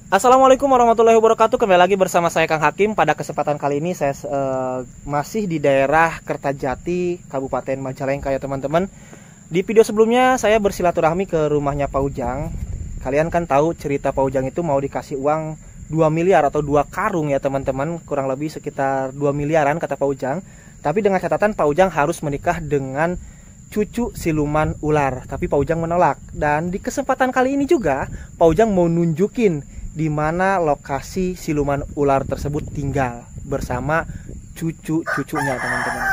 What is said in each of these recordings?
Assalamualaikum warahmatullahi wabarakatuh. Kembali lagi bersama saya Kang Hakim. Pada kesempatan kali ini saya masih di daerah Kertajati, Kabupaten Majalengka ya teman-teman. Di video sebelumnya saya bersilaturahmi ke rumahnya Pak Ujang. Kalian kan tahu cerita Pak Ujang itu mau dikasih uang 2 miliar atau 2 karung ya teman-teman. Kurang lebih sekitar 2 miliaran kata Pak Ujang. Tapi dengan catatan Pak Ujang harus menikah dengan cucu siluman ular. Tapi Pak Ujang menolak. Dan di kesempatan kali ini juga Pak Ujang mau nunjukin di mana lokasi siluman ular tersebut tinggal bersama cucu-cucunya teman-teman.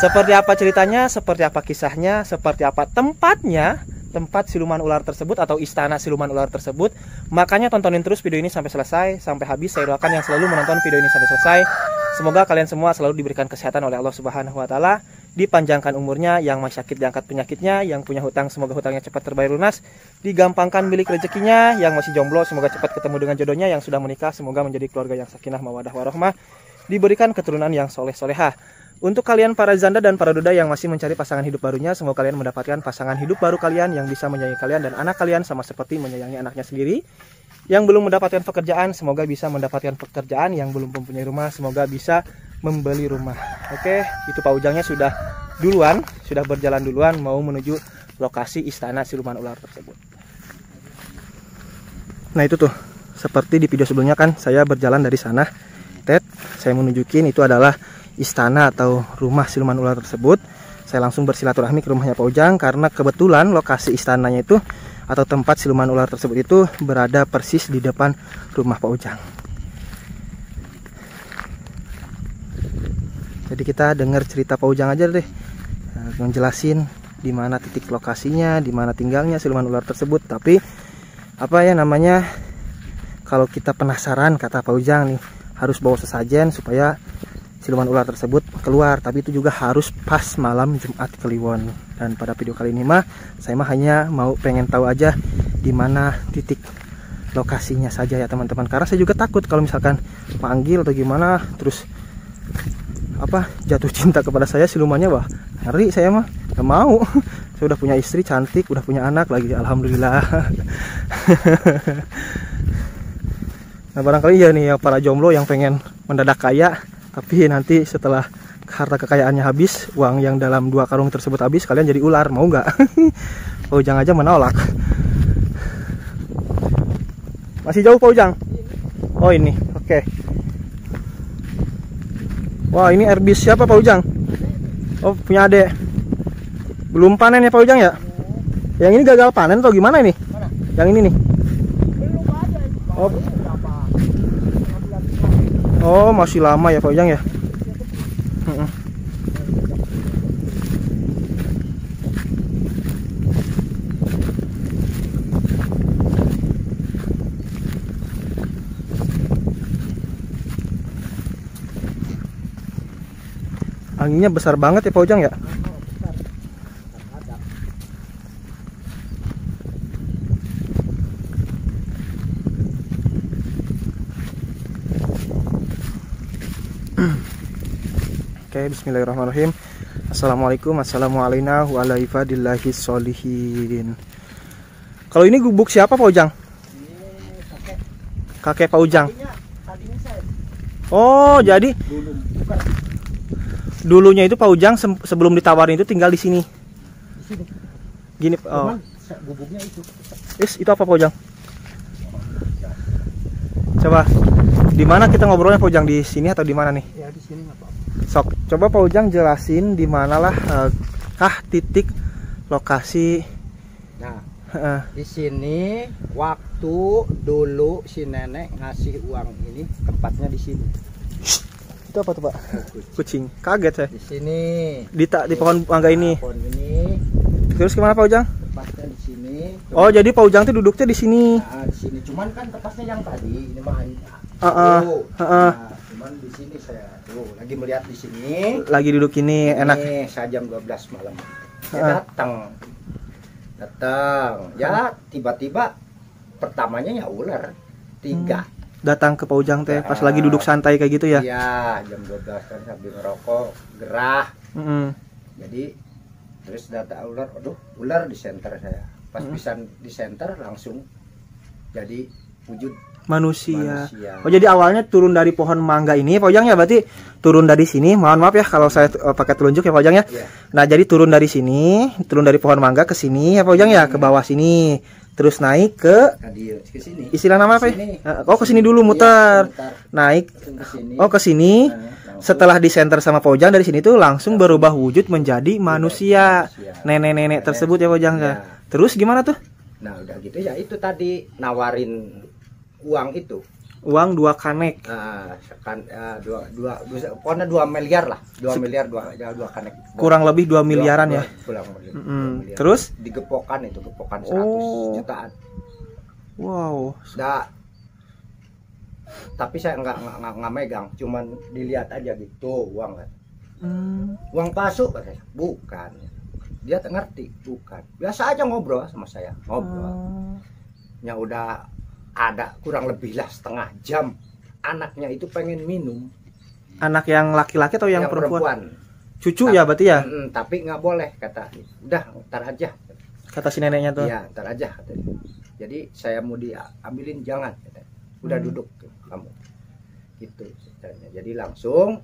Seperti apa ceritanya, seperti apa kisahnya, seperti apa tempatnya, tempat siluman ular tersebut atau istana siluman ular tersebut. Makanya tontonin terus video ini sampai selesai, sampai habis. Saya doakan yang selalu menonton video ini sampai selesai. Semoga kalian semua selalu diberikan kesehatan oleh Allah Subhanahu wa taala, dipanjangkan umurnya, yang masih sakit diangkat penyakitnya, yang punya hutang semoga hutangnya cepat terbayar lunas, digampangkan milik rezekinya, yang masih jomblo semoga cepat ketemu dengan jodohnya, yang sudah menikah semoga menjadi keluarga yang sakinah mawadah warahmah, diberikan keturunan yang soleh solehah. Untuk kalian para janda dan para duda yang masih mencari pasangan hidup barunya, semoga kalian mendapatkan pasangan hidup baru kalian yang bisa menyayangi kalian dan anak kalian sama seperti menyayangi anaknya sendiri. Yang belum mendapatkan pekerjaan, semoga bisa mendapatkan pekerjaan. Yang belum mempunyai rumah, semoga bisa membeli rumah. Oke, itu Pak Ujangnya sudah berjalan duluan mau menuju lokasi istana siluman ular tersebut. Nah itu tuh, seperti di video sebelumnya kan saya berjalan dari sana. Saya menunjukin itu adalah istana atau rumah siluman ular tersebut. Saya langsung bersilaturahmi ke rumahnya Pak Ujang karena kebetulan lokasi istananya itu atau tempat siluman ular tersebut itu berada persis di depan rumah Pak Ujang. Jadi kita dengar cerita Pak Ujang aja deh, ngejelasin di mana titik lokasinya, di mana tinggalnya siluman ular tersebut. Tapi apa ya namanya, kalau kita penasaran kata Pak Ujang nih, harus bawa sesajen supaya siluman ular tersebut keluar. Tapi itu juga harus pas malam Jumat Kliwon. Dan pada video kali ini mah saya hanya mau pengen tahu aja di mana titik lokasinya saja ya teman-teman. Karena saya juga takut kalau misalkan panggil atau gimana terus jatuh cinta kepada saya silumannya, wah ngeri saya mah gak mau. Saya udah punya istri cantik, udah punya anak lagi, alhamdulillah. Nah barangkali ya nih ya para jomblo yang pengen mendadak kaya, tapi nanti setelah harta kekayaannya habis, uang yang dalam 2 karung tersebut habis, kalian jadi ular, mau nggak? Pak Ujang aja menolak. Masih jauh Pak Ujang? Oh ini, oke. Wah ini airbis siapa Pak Ujang? Oh punya adek. Belum panen ya Pak Ujang ya? Yang ini gagal panen atau gimana ini? Yang ini nih? Oh masih lama ya Pak Ujang ya? Anginnya besar banget ya Pak Ujang ya? Oke, bismillahirrahmanirrahim. Assalamualaikum, assalamualaikum warahmatullahi wabarakatuh. Kalau ini gubuk siapa Pak Ujang? Kakek Pak Ujang. Oh, jadi dulunya itu Pak Ujang sebelum ditawarin itu tinggal di sini. Gini, oh. Gubuknya itu. Itu apa Pak Ujang? Coba, di mana kita ngobrolnya Pak Ujang, di sini atau di mana nih? Ya di sini nggak apa-apa. Sok, coba Pak Ujang jelasin di manalah titik lokasi. Nah, di sini waktu dulu si nenek ngasih uang ini tempatnya di sini. Itu apa tuh Pak? Kucing. Kaget saya. Di sini. Di pohon mangga ini. Pohon ini. Terus kemana Pak Ujang? Tempatnya di sini. Oh, jadi Pak Ujang tuh duduknya di sini. Nah, di sini. Cuman kan tempatnya yang tadi ini mah. Nah, cuman di sini saya tuh lagi melihat di sini. Lagi duduk ini enak. Saya jam 12 malam. Saya datang. Ya tiba-tiba pertamanya ya ular 3. Datang ke Pak Ujang teh pas lagi duduk santai kayak gitu ya? Iya, jam 12 kan sambil ngerokok, gerah. Jadi terus data ular di center saya. Pas bisa di center langsung jadi wujud Manusia. Oh jadi awalnya turun dari pohon mangga ini Pak Ujang ya, berarti turun dari sini. Mohon maaf ya kalau saya pakai telunjuk ya Pak Ujang ya. Nah jadi turun dari sini, turun dari pohon mangga ke sini ya Pak Ujang ya, ke bawah sini. Terus naik ke sini. Istilah nama apa ya? Oh ke sini dulu muter. Naik. Oh ke sini. Setelah di center sama Pak Ujang dari sini tuh langsung berubah wujud menjadi manusia. Nenek-nenek tersebut ya Pak Ujang ya. Terus gimana tuh? Nah udah gitu ya, itu tadi nawarin uang itu. Uang 2 kanek. Pokoknya 2 miliar lah. 2 miliar 2 kanek. Kurang lebih 2 miliaran ya. Kurang lebih. Terus digepokan itu, gepokan 100 jutaan. Wow. Nah, tapi saya nggak megang, cuman dilihat aja gitu uang kan. Uang palsu katanya. Bukan. Dia ngerti, bukan. Biasa aja ngobrol sama saya, ngobrol. Ya udah ada kurang lebih lah setengah jam. Anaknya itu pengen minum. Anak yang laki-laki atau yang perempuan? Cucu ya berarti ya? Tapi nggak boleh kata. Udah, ntar aja. Kata si neneknya tuh. Iya, ntar aja katanya. Jadi saya mau diambilin jangan katanya. Udah duduk kamu. Gitu ceritanya. Jadi langsung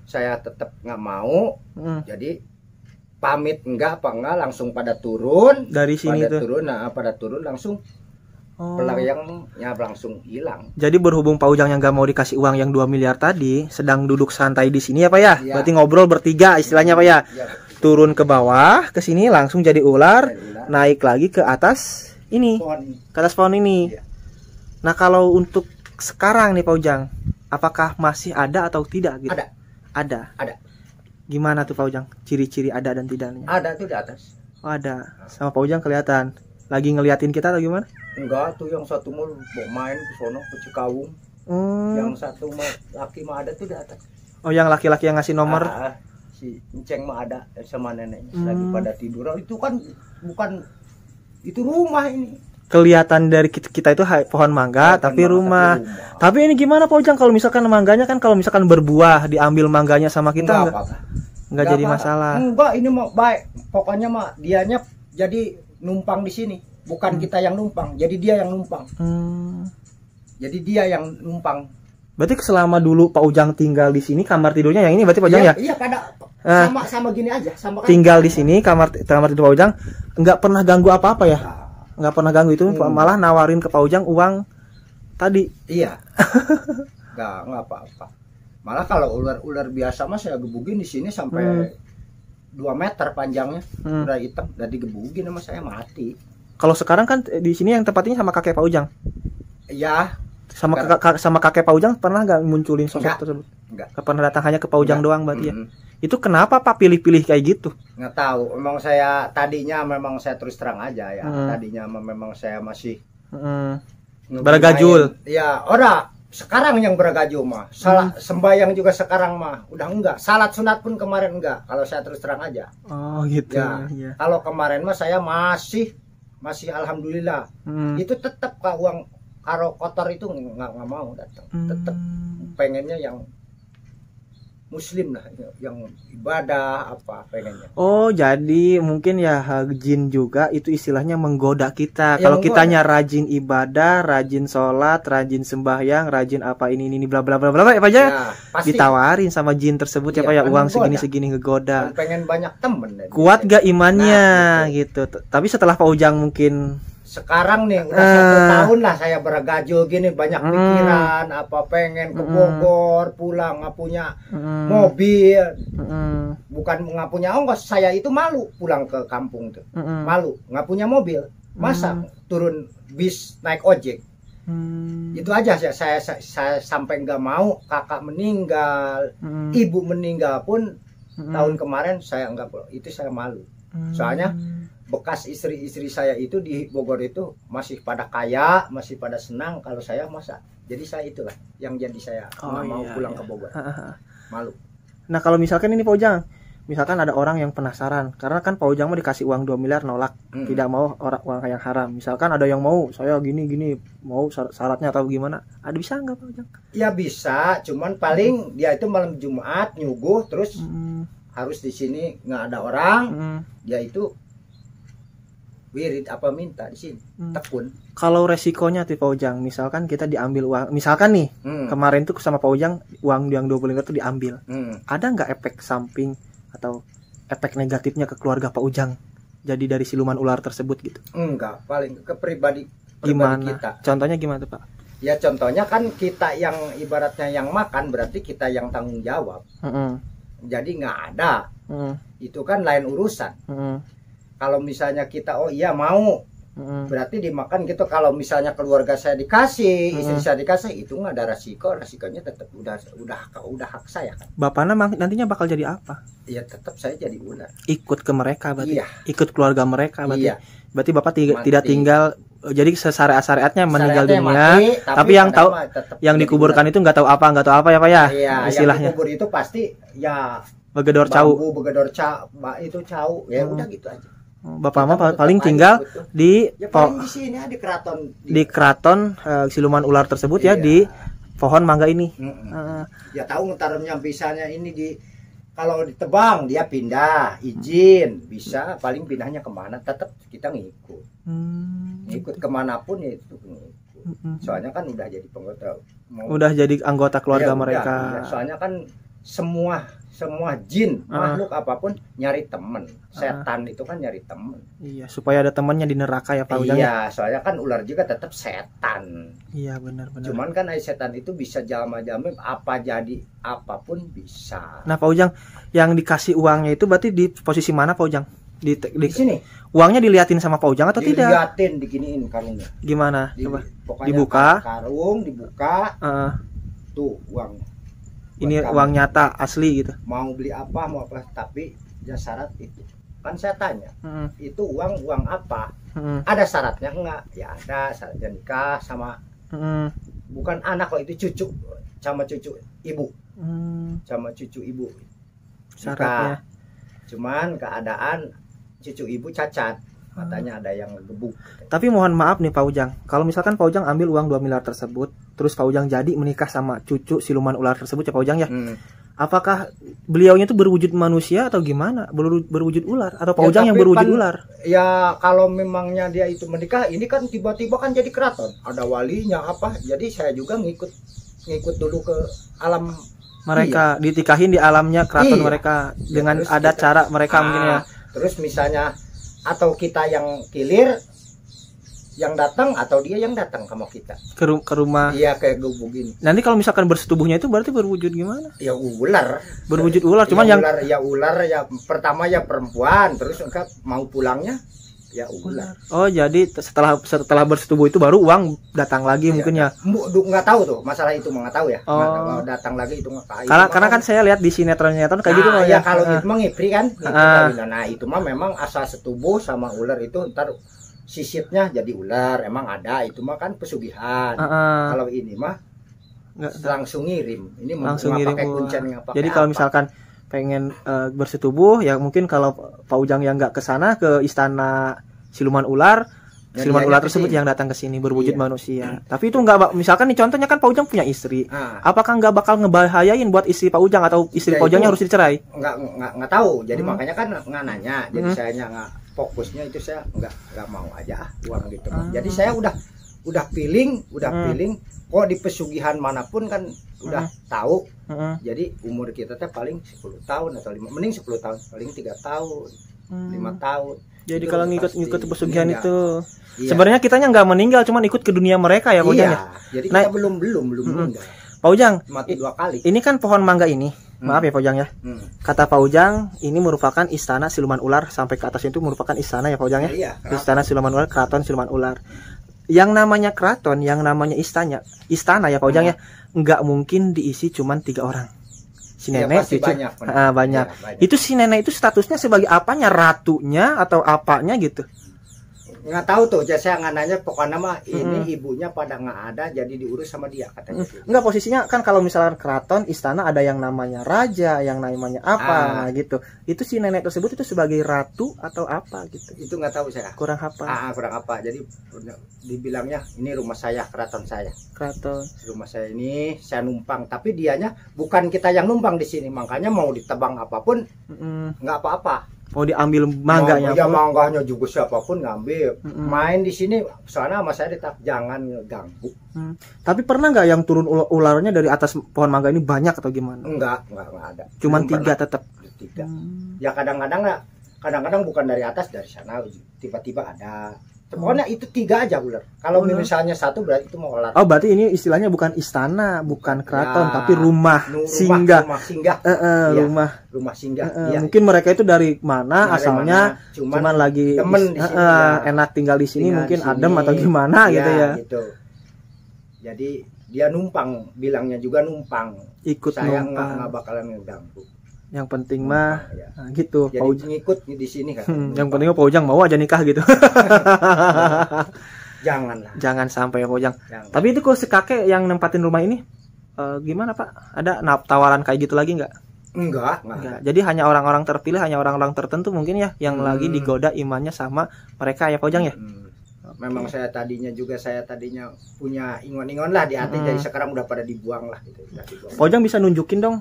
saya tetap nggak mau. Jadi pamit enggak langsung pada turun dari sini tuh. Pada turun langsung. Pelayangnya langsung hilang. Jadi berhubung Pak Ujang yang gak mau dikasih uang yang 2 miliar tadi, sedang duduk santai di sini ya Pak ya. Berarti ngobrol bertiga istilahnya Pak ya. Turun ke bawah, ke sini langsung jadi ular, naik lagi ke atas ini. Ke atas pohon ini. Nah, kalau untuk sekarang nih Pak Ujang, apakah masih ada atau tidak gitu? Ada. Gimana tuh Pak Ujang? Ciri-ciri ada dan tidaknya? Ada tuh di atas. Oh, ada. Sama Pak Ujang kelihatan. Lagi ngeliatin kita atau gimana? Enggak, tuh yang satu mau main ke sono ke Cikawung. Yang satu laki mah ada tuh di atas. Oh, yang laki-laki yang ngasih nomor. Si Enceng mah ada sama neneknya lagi pada tidur. Itu kan bukan itu rumah ini. Kelihatan dari kita itu pohon mangga tapi rumah. Tapi ini gimana Pak Ujang kalau misalkan mangganya kan kalau misalkan berbuah diambil mangganya sama kita enggak jadi masalah. Enggak, ini mah baik. Pokoknya mah dianya jadi numpang di sini. Bukan kita yang numpang, jadi dia yang numpang. Jadi dia yang numpang. Berarti selama dulu Pak Ujang tinggal di sini, kamar tidurnya yang ini berarti Pak Ujang ya? Iya, pada sama gini aja, sama kan. Tinggal di sini kamar tidur Pak Ujang, nggak pernah ganggu apa-apa ya? Nggak pernah ganggu itu, malah nawarin ke Pak Ujang uang tadi. Iya. nggak apa-apa. Malah kalau ular biasa mah saya gebugin di sini sampai 2 meter panjangnya, udah hitam, udah digebugin sama saya mati. Kalau sekarang kan di sini yang tempatnya sama kakek Pak Ujang. Iya. Sama kakek Pak Ujang pernah nggak munculin sosok tersebut? Enggak. Pernah datang hanya ke Pak Ujang doang berarti ya. Itu kenapa Pak pilih-pilih kayak gitu? Nggak tahu. Memang saya tadinya memang saya terus terang aja ya. Tadinya memang saya masih bergajul. Ya, ora. Sekarang yang bergajul mah. Sembayang juga sekarang mah udah enggak. Salat sunat pun kemarin enggak. Kalau saya terus terang aja. Oh gitu. Ya. Kalau kemarin mah saya masih alhamdulillah. Itu tetap uang karo kotor itu nggak mau datang. Tetap pengennya yang muslim lah, yang ibadah apa pengennya. Oh jadi mungkin ya jin juga itu istilahnya menggoda kita. Kalau kitanya rajin ibadah, rajin sholat, rajin sembahyang, rajin apa ini bla bla bla bla ya Pak ya, ditawarin sama jin tersebut ya Pak ya uang segini ngegoda. Pengen banyak temen. Kuat gak imannya gitu. Tapi setelah Pak Ujang mungkin sekarang nih udah 1 tahun lah saya bergajul gini, banyak pikiran apa pengen ke Bogor pulang, nggak punya mobil, bukan nggak punya ongkos, saya itu malu pulang ke kampung tuh, malu nggak punya mobil, masa turun bis naik ojek. Itu aja saya sampai nggak mau kakak meninggal, ibu meninggal pun tahun kemarin saya nggak, itu saya malu, soalnya bekas istri-istri saya itu di Bogor itu masih pada kaya, masih pada senang, kalau saya masa. Jadi saya itulah yang jadi saya nggak mau pulang ke Bogor. Malu. Nah, kalau misalkan ini Pak Ujang, misalkan ada orang yang penasaran, karena kan Pak Ujang mau dikasih uang 2 miliar nolak, tidak mau uang yang haram. Misalkan ada yang mau, saya gini mau syaratnya atau gimana? Ada bisa nggak Pak Ujang? Ya bisa, cuman paling dia itu malam Jumat nyuguh terus harus di sini nggak ada orang, dia itu wirid apa minta di sini tekun. Kalau resikonya tuh Pak Ujang, misalkan kita diambil uang, misalkan nih kemarin tuh sama Pak Ujang uang yang 20 miliar tuh diambil, ada nggak efek samping atau efek negatifnya ke keluarga Pak Ujang jadi dari siluman ular tersebut gitu? Enggak, paling ke pribadi Gimana kita. Contohnya gimana tuh Pak? Ya contohnya kan kita yang ibaratnya yang makan, berarti kita yang tanggung jawab. Jadi nggak ada. Itu kan lain urusan. Kalau misalnya kita oh iya mau, berarti dimakan gitu. Kalau misalnya keluarga saya dikasih, istri saya dikasih, itu nggak ada resikonya tetap udah hak saya kan. Bapaknya nantinya bakal jadi apa? Ya tetap saya jadi ular. Ikut ke mereka berarti. Iya. Ikut keluarga mereka berarti. Iya. Berarti Bapak tidak tinggal, jadi sesyariat-syariatnya meninggal dunia, mati, tapi yang tahu yang dikuburkan itu nggak tahu apa ya Pak ya? Iya, istilahnya. Yang dikubur itu pasti ya begedor cau. Begedor cau, itu cau. Ya udah gitu aja. Bapak mah paling tinggal di di sini di keraton. Di keraton siluman ular tersebut ya, di pohon mangga ini. Ya tahu ntarnya misalnya ini kalau ditebang dia pindah, izin bisa, paling pindahnya kemana tetap kita ngikut. Ngikut kemanapun ya itu ngikut. Soalnya kan udah jadi udah jadi anggota keluarga mereka. Udah. Soalnya kan semua jin, makhluk apapun nyari temen. Setan itu kan nyari temen. Iya, supaya ada temannya di neraka ya Pak Ujang. Iya, soalnya kan ular juga tetap setan. Iya, benar. Cuman kan setan itu bisa jalma-jalma apa jadi apapun bisa. Nah Pak Ujang, yang dikasih uangnya itu berarti di posisi mana Pak Ujang? Di sini. Uangnya diliatin sama Pak Ujang atau tidak? Diliatin, diginiin karungnya. Gimana? Coba. Pokoknya Dibuka. Karung dibuka. Tuh uang. Ini uang nyata asli gitu. Mau beli apa mau apa, tapi ya syarat itu. Kan saya tanya, itu uang apa? Ada syaratnya enggak? Ya ada syaratnya nikah sama bukan anak kok, itu cucu sama cucu ibu. Sama cucu ibu. Syaratnya. Cuman keadaan cucu ibu cacat. Katanya ada yang gebuk. Tapi mohon maaf nih Pak Ujang, kalau misalkan Pak Ujang ambil uang 2 miliar tersebut, terus Pak Ujang jadi menikah sama cucu siluman ular tersebut ya Pak Ujang ya, apakah beliaunya itu berwujud manusia atau gimana? Berwujud ular atau Pak Ujang yang berwujud ular? Ya kalau memangnya dia itu menikah, ini kan tiba-tiba kan jadi keraton, ada walinya apa, jadi saya juga ngikut dulu ke alam mereka, ditikahin di alamnya keraton mereka dengan ya, ada cara mereka mungkin ya. Terus misalnya atau kita yang kilir yang datang atau dia yang datang sama kita ke rumah. Iya, kayak gubuk gini. Nanti kalau misalkan bersetubuhnya itu berarti berwujud gimana? Ya ular. Berwujud ular, cuman ya ular ya pertama ya perempuan, terus enggak mau pulangnya ya ular. Oh, jadi setelah bersetubuh itu baru uang datang lagi ya, mungkin ya. Nggak tahu tuh masalah itu, nggak tahu ya. Oh. Datang lagi itu nggak. Karena kan saya lihat di sinetron kayak gitu ya. Kalau itu mah ngipri kan. Nah itu mah memang asal setubuh sama ular itu ntar sisitnya jadi ular, emang ada itu mah kan pesugihan. Kalau ini mah langsung ngirim. Ini langsung ngirim pakai kuncen. Jadi kalau misalkan pengen bersetubuh ya mungkin kalau Pak Ujang yang nggak ke sana, ke istana siluman ular, siluman ular tersebut yang datang ke sini berwujud manusia. Tapi itu nggak, misalkan nih contohnya kan Pak Ujang punya istri, apakah nggak bakal ngebahayain buat istri Pak Ujang atau istri Pak Ujangnya harus dicerai? Nggak tahu. Jadi makanya kan nggak nanya. Jadi saya nggak fokusnya itu, saya nggak mau aja uang gitu. Jadi saya udah feeling kok di pesugihan manapun kan udah tahu. Jadi umur kita teh paling 10 tahun atau 5, mending 10 tahun, paling 3 tahun 5 tahun. Jadi itu kalau ngikut pesugihan itu sebenarnya kitanya nggak meninggal, cuman ikut ke dunia mereka ya Pak Ujang ya. Jadi kita belum meninggal. Pak Ujang, mati 2 kali. Ini kan pohon mangga ini. Maaf ya Pak Ujang ya. Kata Pak Ujang ini merupakan istana siluman ular, sampai ke atas itu merupakan istana ya Pak Ujang ya. Istana siluman ular, keraton siluman ular. Yang namanya keraton, yang namanya istana ya Pak Ujang ya, nggak mungkin diisi cuman 3 orang. Si nenek cucu banyak. Itu si nenek itu statusnya sebagai apanya, ratunya atau apanya gitu? Nggak tahu tuh, saya nggak nanya. Pokoknya mah ini ibunya pada nggak ada, jadi diurus sama dia katanya. Nggak, posisinya kan kalau misalnya keraton istana ada yang namanya raja, yang namanya apa gitu. Itu si nenek tersebut itu sebagai ratu atau apa gitu? Itu nggak tahu saya. Kurang apa? Kurang apa. Jadi dibilangnya ini rumah saya, keraton saya. Keraton. Rumah saya ini saya numpang, tapi dianya bukan kita yang numpang di sini. Makanya mau ditebang apapun nggak apa-apa. Oh, diambil mangganya. Ya mangganya juga siapapun ngambil. Main di sini soalnya sama saya tetap jangan ngeganggu. Tapi pernah nggak yang turun ularnya dari atas pohon mangga ini banyak atau gimana? Enggak ada. Cuman 3 tetap. 3. Ya kadang-kadang bukan dari atas, dari sana tiba-tiba ada. Pokoknya itu 3 aja ular. Kalau misalnya 1 berarti itu mau ular. Oh, berarti ini istilahnya bukan istana, bukan keraton, tapi rumah singgah. Rumah singgah. Rumah singgah. Mungkin mereka itu dari mana asalnya, cuman lagi enak tinggal di sini, mungkin adem atau gimana gitu ya. Gitu. Jadi dia numpang, bilangnya juga numpang. Ikut saya numpang. nggak bakalan ngeganggu. Yang penting mah nah, gitu. Jadi ngikut di sini kan. Yang penting mah Pak Ujang mau aja nikah gitu. Janganlah. Jangan sampai ya Pak Ujang. Tapi itu kok si kakek yang nempatin rumah ini gimana Pak? Ada tawaran kayak gitu lagi nggak? Enggak. Jadi hanya orang-orang terpilih, hanya orang-orang tertentu mungkin ya yang lagi digoda imannya sama mereka ya Pak Ujang ya? Memang saya tadinya punya ingon-ingon lah di hati, jadi sekarang udah pada dibuang lah gitu. Pak Ujang bisa nunjukin dong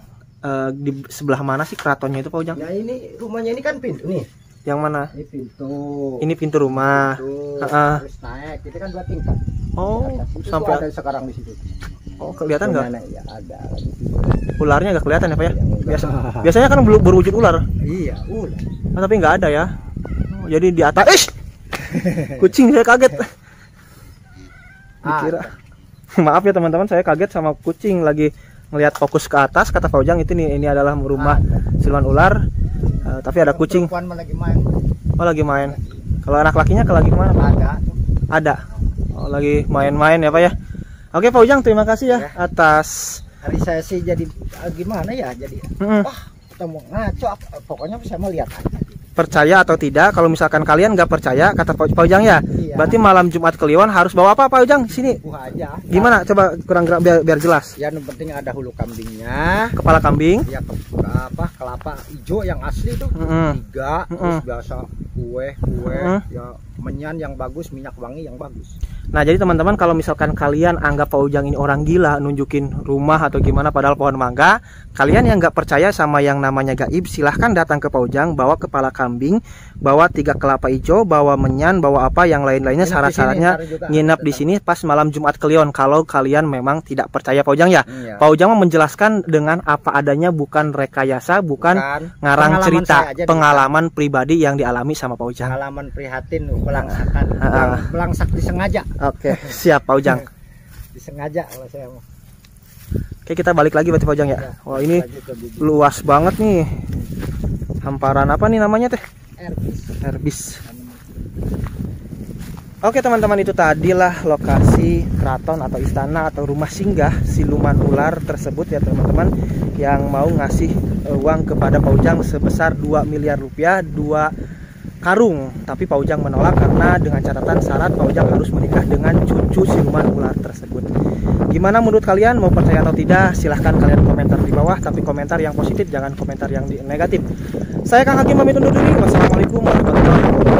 di sebelah mana sih keratonnya itu Pak Ujang? Nah ini rumahnya ini kan pintu nih. Yang mana? Ini pintu. Ini pintu rumah. Terus naik, itu kan 2 tingkat. Oh, sampai ada sekarang di situ. Oh, kelihatan nggak? Ya, ada. Ularnya nggak kelihatan ya Pak ya? Biasanya kan berwujud ular. Iya, ular. Oh, tapi nggak ada ya. Oh, jadi di atas. Kucing, saya kaget. Dikira. Maaf ya teman-teman, saya kaget sama kucing lagi ngelihat fokus ke atas, kata Pak Ujang ini adalah rumah siluman ular, tapi ada kucing. Lagi main. Oh, lagi main. Kalau anak lakinya lagi kemana Pak? Ada. Oh, lagi main-main ya Pak ya. Oke Pak Ujang, terima kasih ya atas. Hari saya sih jadi gimana ya, jadi wah kita mau ngaco, pokoknya saya mau lihat aja. Percaya atau tidak, kalau misalkan kalian nggak percaya, kata Pak Ujang ya, berarti malam Jumat Kliwon harus bawa apa Pak Ujang sini? Aja. Gimana? Coba kurang biar jelas. Ya, yang penting ada hulu kambingnya, kepala kambing, ya kelapa hijau yang asli tuh 3, terus biasa kue ya menyan yang bagus, minyak wangi yang bagus. Nah jadi teman-teman, kalau misalkan kalian anggap Pak Ujang ini orang gila nunjukin rumah atau gimana padahal pohon mangga, kalian yang nggak percaya sama yang namanya gaib, silahkan datang ke Pak Ujang, bawa kepala kambing, bawa 3 kelapa hijau, bawa menyan, bawa apa yang lain-lainnya, syarat-syaratnya nginep di sini pas malam Jumat Kliwon. Kalau kalian memang tidak percaya Pak Ujang ya, Pak Ujang menjelaskan dengan apa adanya, bukan rekayasa, bukan ngarang cerita, pengalaman pribadi yang dialami sama Pak Ujang. Pengalaman prihatin, belangsak disengaja. Oke, siap Pak Ujang. Disengaja kalau saya mau. Oke, kita balik lagi berarti Pak Ujang ya. Wah, ini luas banget nih. Hamparan apa nih namanya teh? Erbis. Oke teman-teman, itu tadilah lokasi keraton atau istana atau rumah singgah siluman ular tersebut ya teman-teman, yang mau ngasih uang kepada Pak Ujang sebesar 2 miliar rupiah, 2 karung. Tapi Pak Ujang menolak karena dengan catatan syarat Pak Ujang harus menikah dengan cucu siluman ular tersebut. Gimana menurut kalian, mau percaya atau tidak? Silahkan kalian komentar di bawah, tapi komentar yang positif, jangan komentar yang negatif. Saya Kang Hakim pamit undur diri. Wassalamualaikum warahmatullahi wabarakatuh.